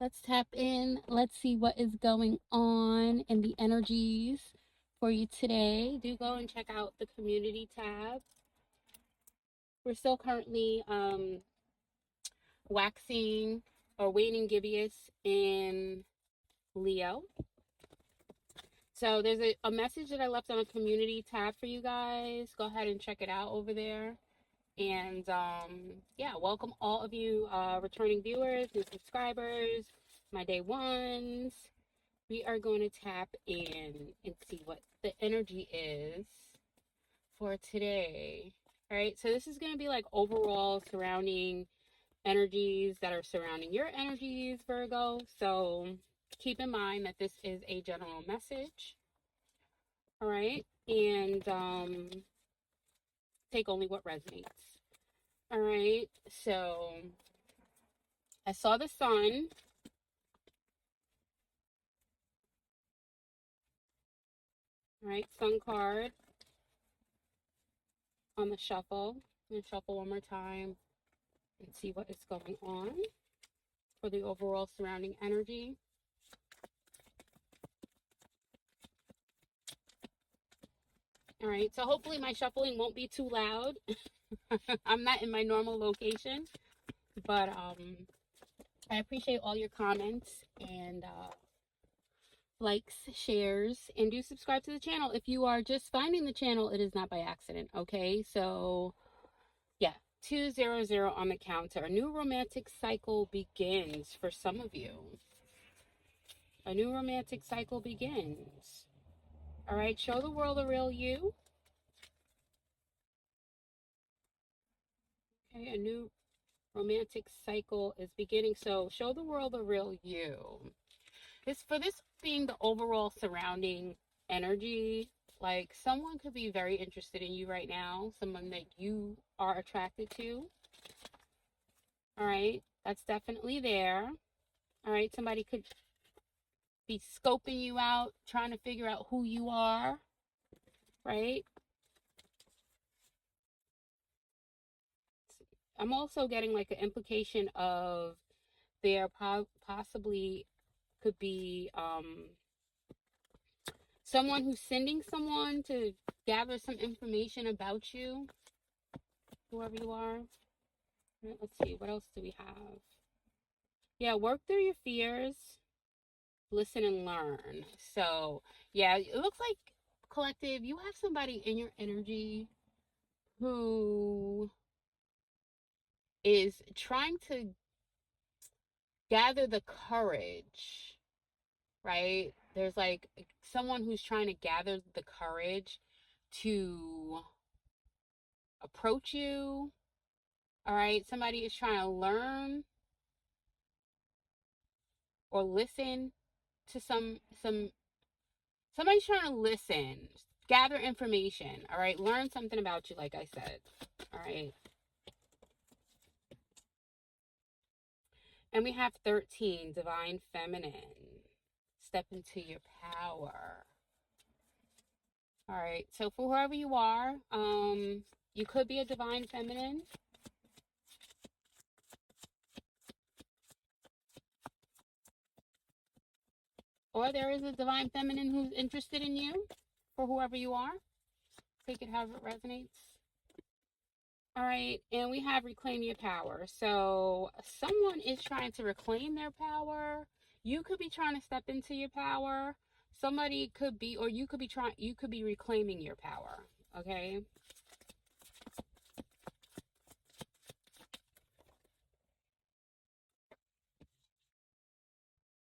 Let's tap in. Let's see what is going on in the energies for you today. Do go and check out the community tab. We're still currently waxing or waning gibbous in Leo. So there's a message that I left on a community tab for you guys. Go ahead and check it out over there. And yeah, welcome all of you returning viewers, new subscribers, my day ones. We are going to tap in and see what the energy is for today. All right, so this is going to be like overall surrounding energies that are surrounding your energies, Virgo. So keep in mind that this is a general message. All right, and take only what resonates. All right, so I saw the sun. All right, sun card on the shuffle. I'm going to shuffle one more time and see what is going on for the overall surrounding energy. All right, so hopefully my shuffling won't be too loud. I'm not in my normal location, but I appreciate all your comments and likes, shares, and do subscribe to the channel. If you are just finding the channel, it is not by accident, okay? So, yeah, 200 on the counter. A new romantic cycle begins for some of you. A new romantic cycle begins. All right, show the world the real you. Okay, a new romantic cycle is beginning. So show the world the real you. This being the overall surrounding energy, like someone could be very interested in you right now, someone that you are attracted to. All right, that's definitely there. All right, somebody could be scoping you out, trying to figure out who you are, right? I'm also getting like an implication of there possibly could be someone who's sending someone to gather some information about you, whoever you are. Let's see, what else do we have? Yeah, work through your fears, listen and learn. So, yeah, it looks like collective, you have somebody in your energy who is trying to gather the courage, right? There's like someone who's trying to gather the courage to approach you. All right, somebody is trying to learn or listen to somebody's trying to listen, gather information, all right? Learn something about you, like I said. All right. And we have 13, divine feminine. Step into your power. All right. So for whoever you are, you could be a divine feminine. Or there is a divine feminine who's interested in you, for whoever you are. Take it however it resonates. All right, and we have reclaim your power. So someone is trying to reclaim their power. You could be trying to step into your power. Somebody could be, or you could be reclaiming your power. Okay.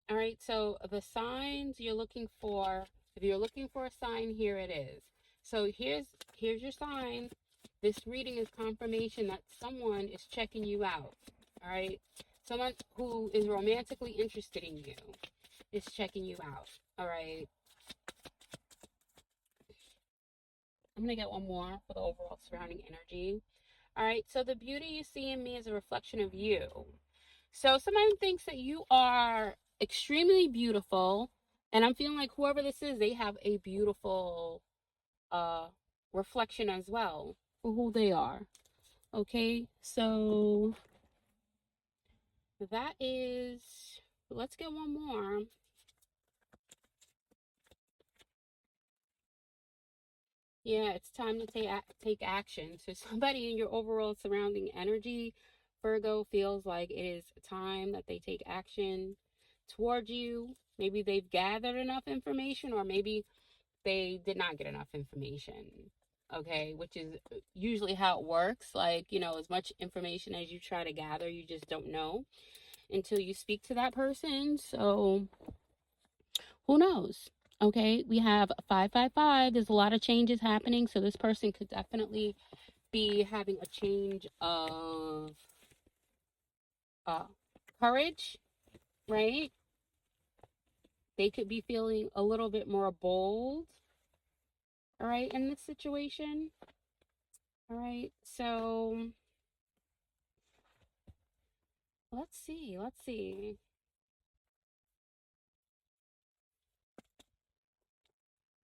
All right, so the signs you're looking for, if you're looking for a sign, here it is. So here's your sign. This reading is confirmation that someone is checking you out. All right, someone who is romantically interested in you is checking you out. All right, I'm gonna get one more for the overall surrounding energy. All right, so the beauty you see in me is a reflection of you. So somebody thinks that you are extremely beautiful, and I'm feeling like whoever this is, they have a beautiful uh reflection as well for who they are. Okay, so that is Let's get one more. Yeah, it's time to take action. So somebody in your overall surrounding energy, Virgo, feels like it is time that they take action toward you. Maybe they've gathered enough information, or maybe they did not get enough information. Okay, which is usually how it works. Like, as much information as you try to gather, you just don't know until you speak to that person. So, who knows? Okay, we have 555. There's a lot of changes happening. So, this person could definitely be having a change of uh, courage, right? They could be feeling a little bit more bold, all right, in this situation. All right, so let's see. Let's see.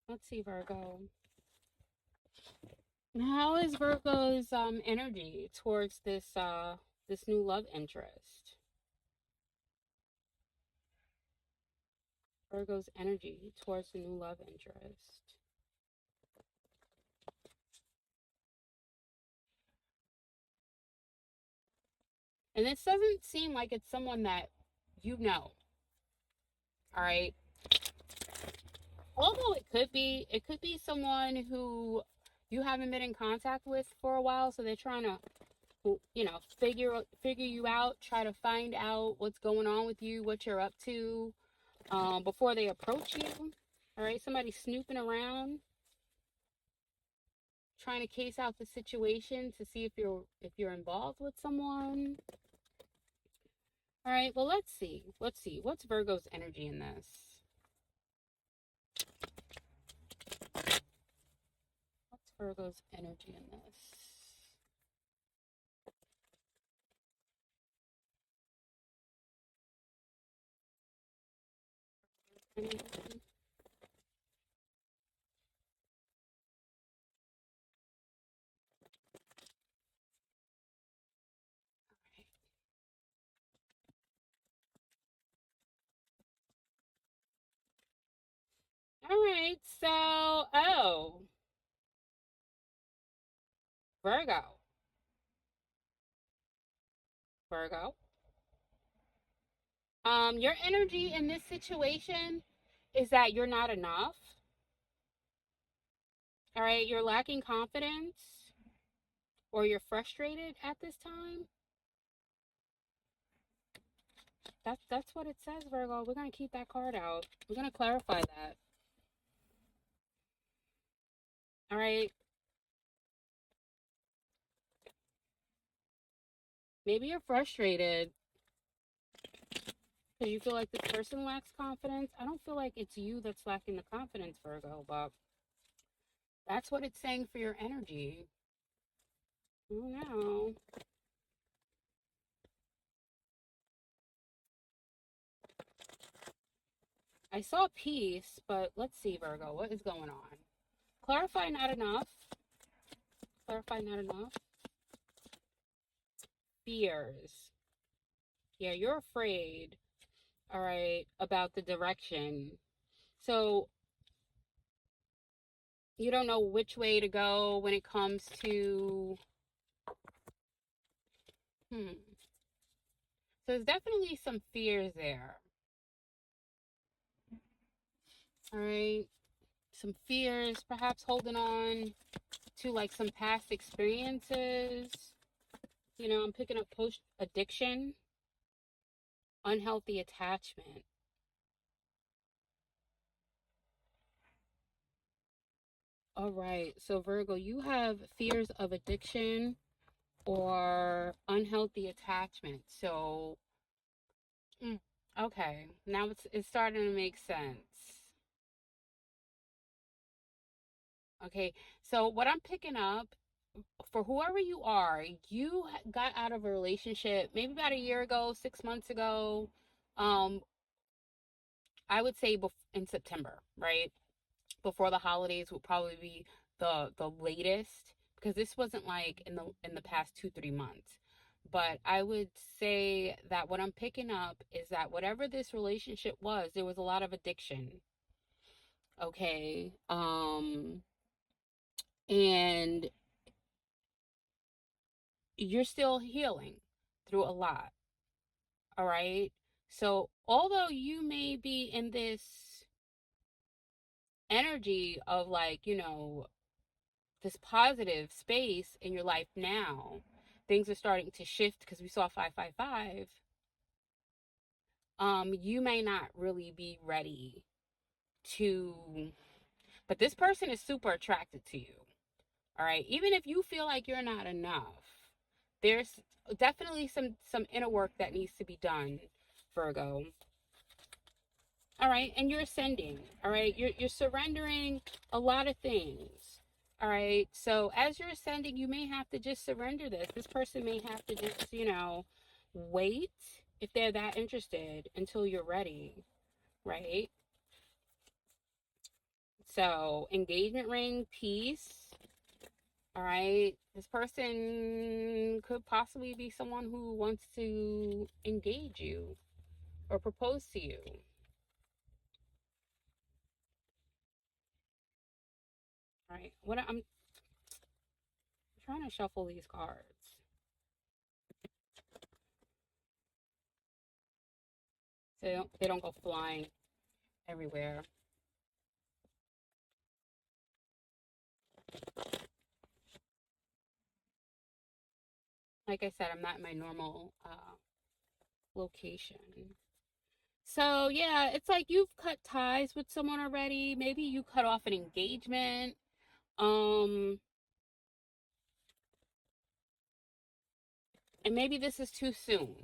Let's see, Virgo. How is Virgo's energy towards this new love interest? Virgo's energy towards the new love interest. And this doesn't seem like it's someone that you know. All right. Although it could be someone who you haven't been in contact with for a while, so they're trying to, figure you out, try to find out what's going on with you, what you're up to, before they approach you. All right, somebody snooping around, trying to case out the situation to see if you're involved with someone. All right, well, let's see. Let's see. What's Virgo's energy in this? What's Virgo's energy in this? All right, so, Virgo. Virgo. Your energy in this situation is that you're not enough. All right, you're lacking confidence, or you're frustrated at this time. That's what it says, Virgo. We're gonna keep that card out. We're gonna clarify that. All right. Maybe you're frustrated because you feel like this person lacks confidence. I don't feel like it's you that's lacking the confidence, Virgo, but that's what it's saying for your energy. Oh no. I saw peace, but let's see, Virgo, what is going on? Clarify not enough. Clarify not enough. Fears. Yeah, you're afraid, all right, about the direction. So you don't know which way to go when it comes to, hmm. So there's definitely some fears there, all right? Some fears, perhaps holding on to like some past experiences. I'm picking up post addiction, unhealthy attachment. All right. So, Virgo, you have fears of addiction or unhealthy attachment. So, okay. Now it's starting to make sense. Okay. So, what I'm picking up for whoever you are, you got out of a relationship maybe about a year ago, 6 months ago. Um, I would say in September, right? Before the holidays would probably be the latest, because this wasn't like in the past 2-3 months. But I would say that what I'm picking up is that whatever this relationship was, there was a lot of addiction. Okay. And you're still healing through a lot. All right. So, although you may be in this energy of like, this positive space in your life now, things are starting to shift because we saw 555. You may not really be ready to, but this person is super attracted to you. All right. Even if you feel like you're not enough, there's definitely some inner work that needs to be done, Virgo. All right, and you're ascending. All right, you're surrendering a lot of things. All right, so as you're ascending, you may have to just surrender this person may have to just wait if they're that interested until you're ready, right? So engagement ring, peace. All right, this person could possibly be someone who wants to engage you or propose to you. All right, what I'm trying to shuffle these cards so they don't go flying everywhere. Like I said, I'm not in my normal location. So yeah, it's like you've cut ties with someone already. Maybe you cut off an engagement. Um, and maybe this is too soon.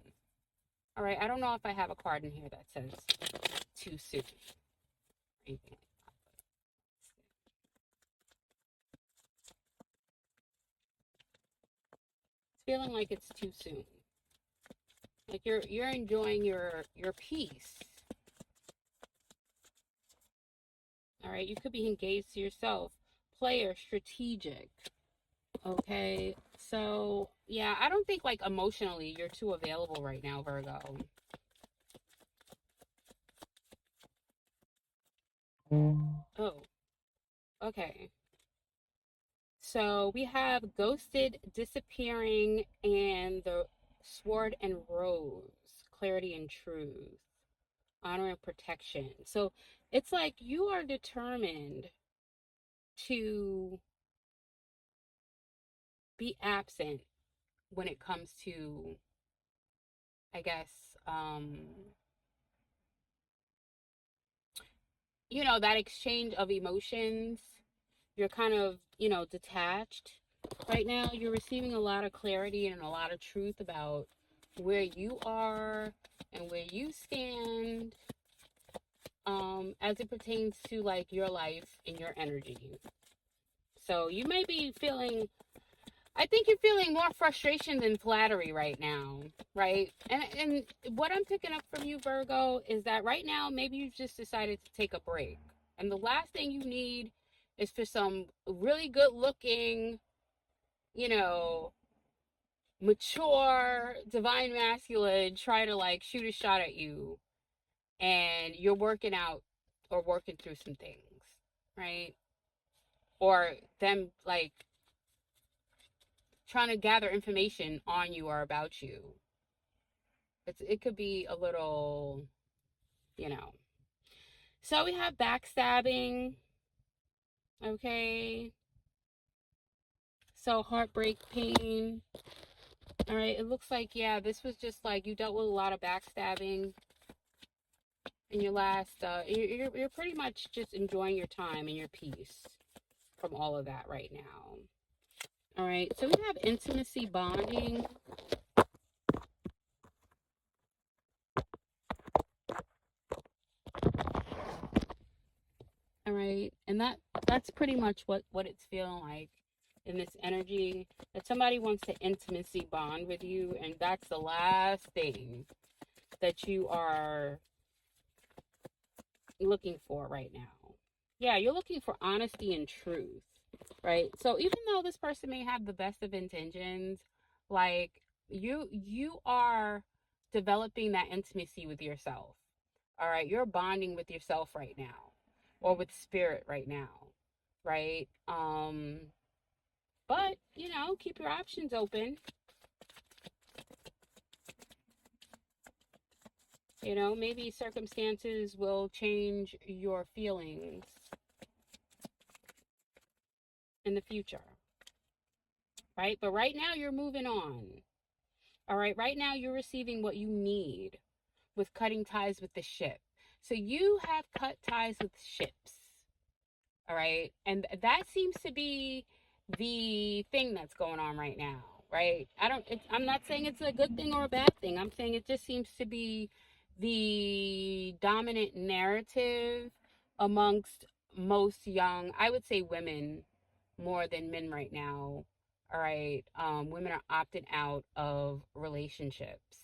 All right, I don't know if I have a card in here that says too soon. Anything like that. It's feeling like it's too soon. Like you're enjoying your peace. All right, you could be engaged to yourself. Player, strategic. Okay, so yeah, I don't think like emotionally you're too available right now, Virgo. Oh, okay. So we have ghosted, disappearing, and the sword and rose, clarity and truth, honor and protection. So it's like you are determined to be absent when it comes to, I guess, that exchange of emotions. You're kind of, detached right now. You're receiving a lot of clarity and a lot of truth about where you are and where you stand, as it pertains to like your life and your energy. So you may be feeling, I think you're feeling more frustration than flattery right now, right? And what I'm picking up from you, Virgo, is that right now maybe you've just decided to take a break. And the last thing you need is for some really good looking, you know, mature, divine masculine try to like shoot a shot at you and you're working out or working through some things, right? Or them like trying to gather information on you or about you. It could be a little, you know. So we have backstabbing, okay? So heartbreak, pain. All right, it looks like yeah, this was just like you dealt with a lot of backstabbing in your last you're pretty much just enjoying your time and your peace from all of that right now. All right, so we have intimacy, bonding. All right, and that's pretty much what it's feeling like in this energy, that somebody wants to intimacy bond with you, and that's the last thing that you are looking for right now. Yeah, you're looking for honesty and truth, right? So even though this person may have the best of intentions, like you are developing that intimacy with yourself. All right, you're bonding with yourself right now, or with spirit right now, right? But keep your options open. Maybe circumstances will change your feelings in the future, right? But right now you're moving on. All right, right now you're receiving what you need with cutting ties with the ship. So you have cut ties with ships. All right. And that seems to be the thing that's going on right now, right? I'm not saying it's a good thing or a bad thing. I'm saying it just seems to be the dominant narrative amongst most young, I would say women more than men right now. All right. Women are opting out of relationships.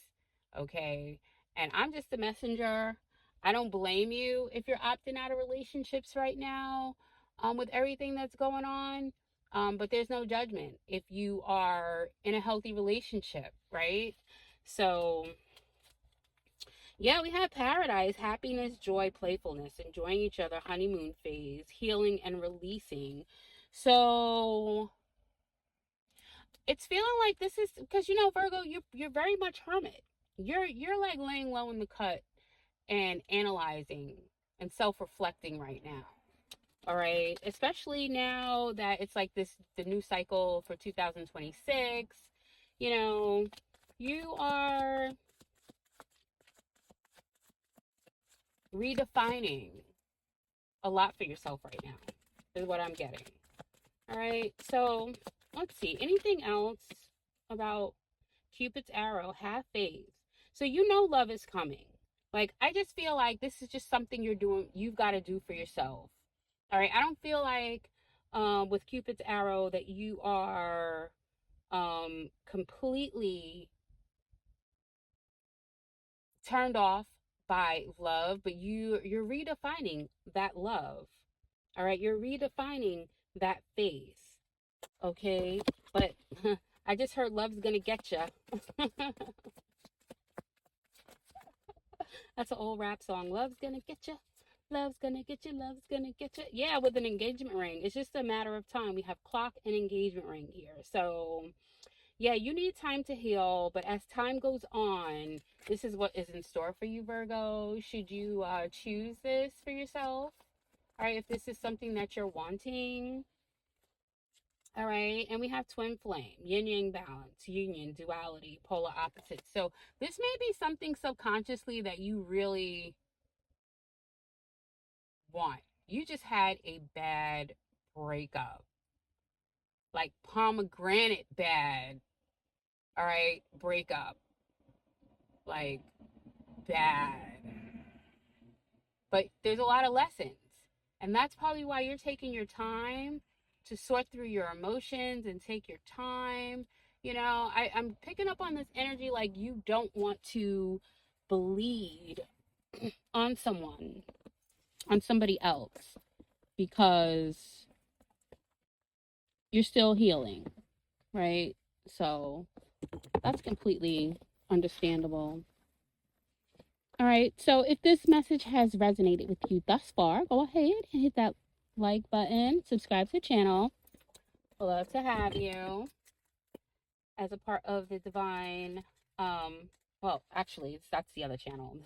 Okay. And I'm just a messenger. I don't blame you if you're opting out of relationships right now, with everything that's going on. But there's no judgment if you are in a healthy relationship, right? So, yeah, we have paradise, happiness, joy, playfulness, enjoying each other, honeymoon phase, healing and releasing. So, it's feeling like this is because Virgo, you're very much hermit. You're like laying low in the cut and analyzing and self-reflecting right now. All right, especially now that it's like the new cycle for 2026. You are redefining a lot for yourself right now, is what I'm getting. All right, so let's see. Anything else about Cupid's arrow? Have faith. So love is coming. Like, I just feel like this is just something you've got to do for yourself. All right, I don't feel like with Cupid's arrow that you are completely turned off by love, but you're redefining that love. All right, you're redefining that face. Okay, but I just heard love's gonna get you. That's an old rap song. Love's gonna get you. Love's gonna get you. Love's gonna get you. Yeah, with an engagement ring. It's just a matter of time. We have clock and engagement ring here. So, yeah, you need time to heal. But as time goes on, this is what is in store for you, Virgo. Should you choose this for yourself? All right, if this is something that you're wanting. All right, and we have twin flame, yin yang balance, union, duality, polar opposites. So this may be something subconsciously that you really want. You just had a bad breakup, like pomegranate bad. All right, breakup, like bad. But there's a lot of lessons, and that's probably why you're taking your time to sort through your emotions and take your time. I'm picking up on this energy like you don't want to bleed on somebody else, because you're still healing, right? So that's completely understandable. All right, so if this message has resonated with you thus far, go ahead and hit that like button, subscribe to the channel. I'd love to have you as a part of the divine, well, actually, that's the other channel.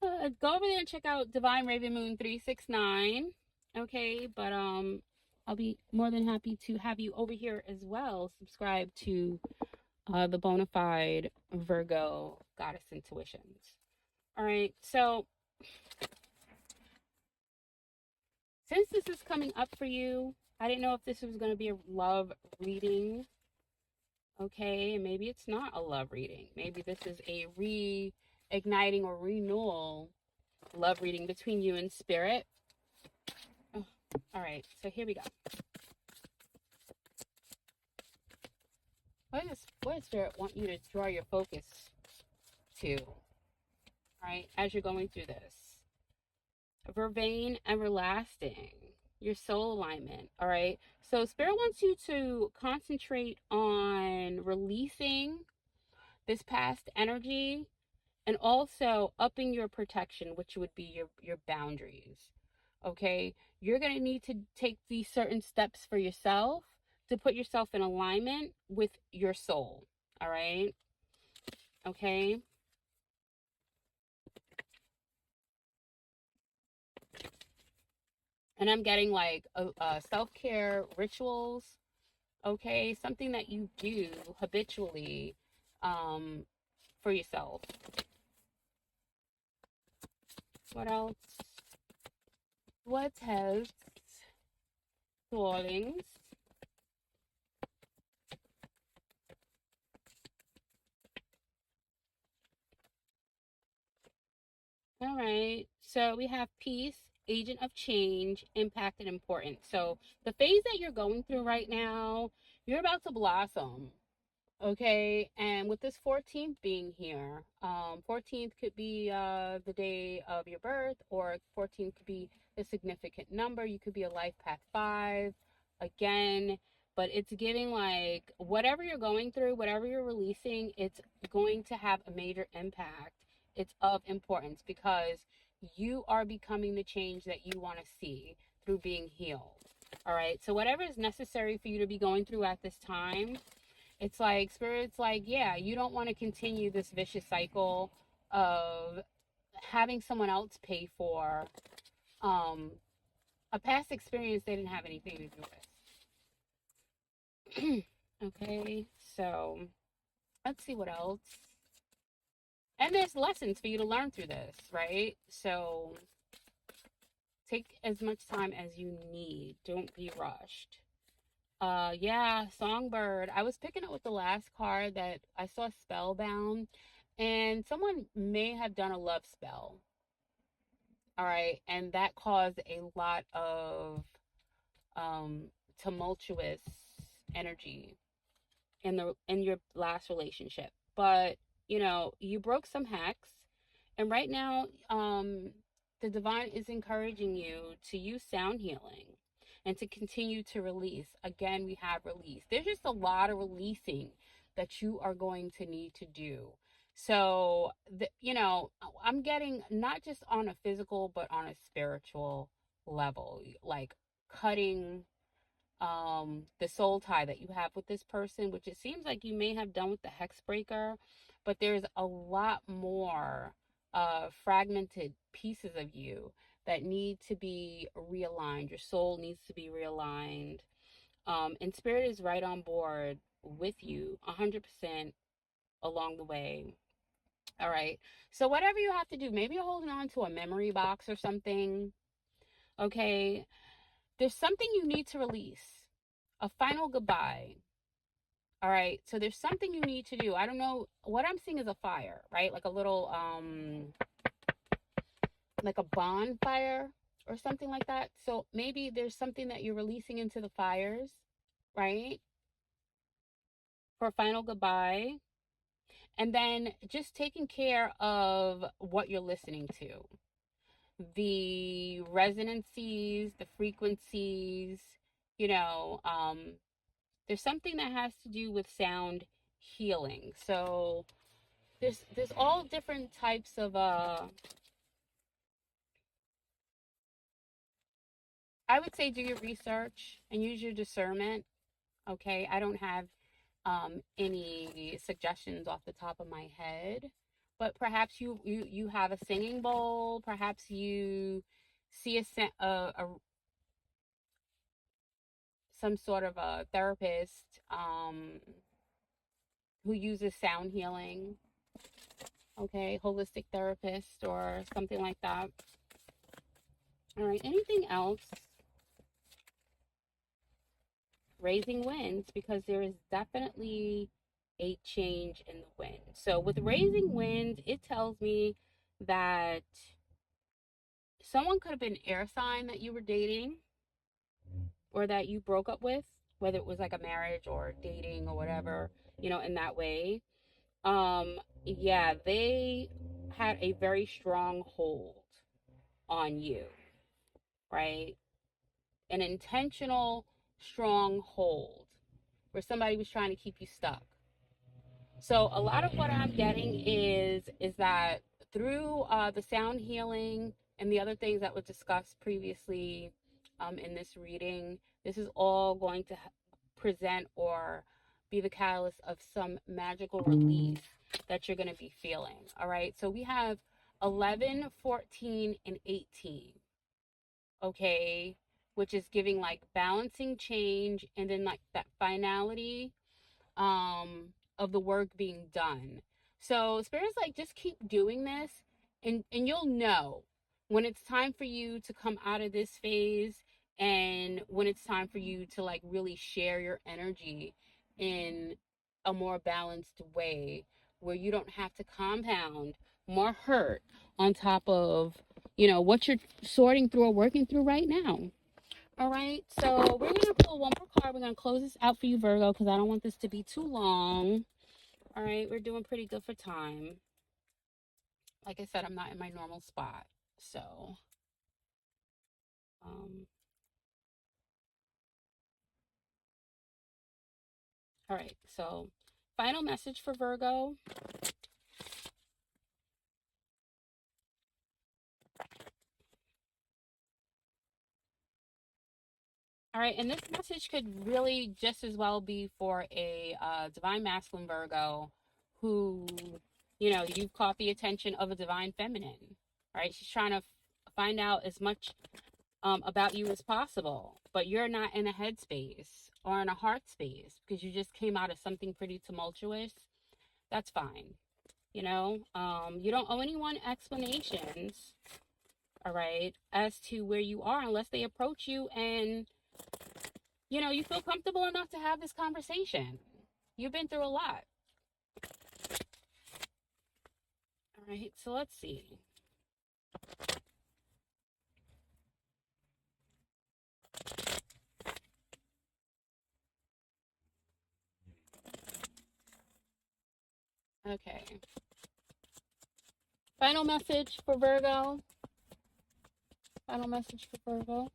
Go over there and check out Divine Raven Moon 369. Okay, but I'll be more than happy to have you over here as well. Subscribe to the Bonafide Virgo Goddess Intuitions. All right, so since this is coming up for you, I didn't know if this was going to be a love reading. Okay, and maybe it's not a love reading. Maybe this is a reigniting or renewal love reading between you and spirit. Oh, all right, so here we go. What does spirit want you to draw your focus to? All right, as you're going through this. Vervain, everlasting. your soul alignment. All right. So, Spirit wants you to concentrate on releasing this past energy and also upping your protection, which would be your boundaries. Okay. You're going to need to take these certain steps for yourself to put yourself in alignment with your soul. All right. Okay. And I'm getting like self-care rituals, okay, something that you do habitually, um, for yourself. What else? What else? Dwellings. All right. So we have peace, agent of change, impact, and importance. So the phase that you're going through right now, you're about to blossom. Okay, and with this 14th being here, 14th could be the day of your birth, or 14th could be a significant number. You could be a life path 5 again, but it's giving like whatever you're going through, whatever you're releasing, it's going to have a major impact. It's of importance because you are becoming the change that you want to see through being healed. All right, so whatever is necessary for you to be going through at this time, it's like spirit's like, yeah, you don't want to continue this vicious cycle of having someone else pay for um a past experience they didn't have anything to do with. Okay, so let's see what else. And there's lessons for you to learn through this, right? So take as much time as you need. Don't be rushed. Yeah, Songbird. I was picking up with the last card that I saw, Spellbound, and someone may have done a love spell. All right, and that caused a lot of um tumultuous energy in your last relationship. But, you broke some hex, and right now the divine is encouraging you to use sound healing and to continue to release. Again, we have release. There's just a lot of releasing that you are going to need to do. So, I'm getting not just on a physical, but on a spiritual level, like cutting the soul tie that you have with this person, which it seems like you may have done with the hex breaker, but there's a lot more fragmented pieces of you that need to be realigned. Your soul needs to be realigned. And spirit is right on board with you 100% along the way. All right. So whatever you have to do, maybe you're holding on to a memory box or something. Okay. There's something you need to release, a final goodbye. All right. So there's something you need to do. I don't know. What I'm seeing is a fire, right? Like a little, like a bonfire or something like that. So maybe there's something that you're releasing into the fires, right? For a final goodbye. And then just taking care of what you're listening to, the resonancies, the frequencies, you know, there's something that has to do with sound healing. So there's all different types of I would say do your research and use your discernment. Okay, I don't have any suggestions off the top of my head, but perhaps you have a singing bowl. Perhaps you see some sort of a therapist who uses sound healing. Okay, holistic therapist or something like that. All right, anything else? Raising winds, because there is definitely a change in the wind. So with raising winds, it tells me that someone could have been an air sign that you were dating or that you broke up with, whether it was like a marriage or dating or whatever, in that way. Yeah, they had a very strong hold on you, right? an intentional stronghold where somebody was trying to keep you stuck. So a lot of what I'm getting is that through the sound healing and the other things that were discussed previously in this reading, this is all going to present or be the catalyst of some magical release that you're going to be feeling. All right. So we have 11, 14, and 18. Okay. Which is giving like balancing change and then like that finality of the work being done. So spirit's like, just keep doing this, and you'll know when it's time for you to come out of this phase, and when it's time for you to like really share your energy in a more balanced way, where you don't have to compound more hurt on top of, you know, what you're sorting through or working through right now. All right, so we're going to pull one more card. We're going to close this out for you, Virgo, because I don't want this to be too long. All right, we're doing pretty good for time. Like I said, I'm not in my normal spot. So, all right, so final message for Virgo. All right, and this message could really just as well be for a divine masculine Virgo who, you know, you've caught the attention of a divine feminine, right? She's trying to find out as much about you as possible, but you're not in a headspace or in a heart space because you just came out of something pretty tumultuous. That's fine. You know, you don't owe anyone explanations, all right, as to where you are unless they approach you and, you know, you feel comfortable enough to have this conversation. You've been through a lot. All right, so let's see. Okay. Final message for Virgo. Final message for Virgo.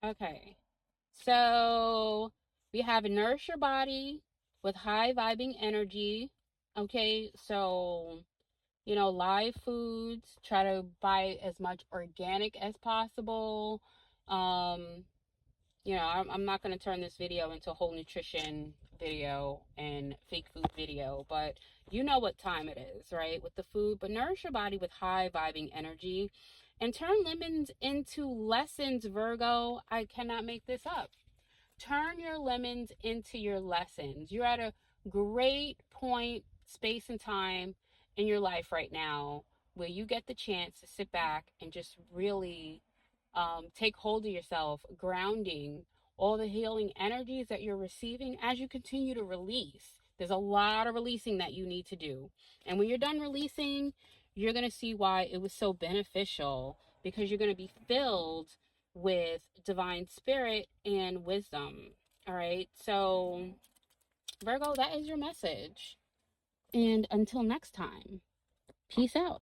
Okay. So we have nourish your body with high vibing energy. Okay. So, you know, live foods, try to buy as much organic as possible. You know, I'm not going to turn this video into a whole nutrition video and fake food video, but you know what time it is, right? With the food, but nourish your body with high vibing energy and turn lemons into lessons, Virgo. I cannot make this up. Turn your lemons into your lessons. You're at a great point, space, and time in your life right now where you get the chance to sit back and just really take hold of yourself, grounding all the healing energies that you're receiving as you continue to release. There's a lot of releasing that you need to do. And when you're done releasing, you're going to see why it was so beneficial, because you're going to be filled with divine spirit and wisdom. All right. So, Virgo, that is your message. And until next time, peace out.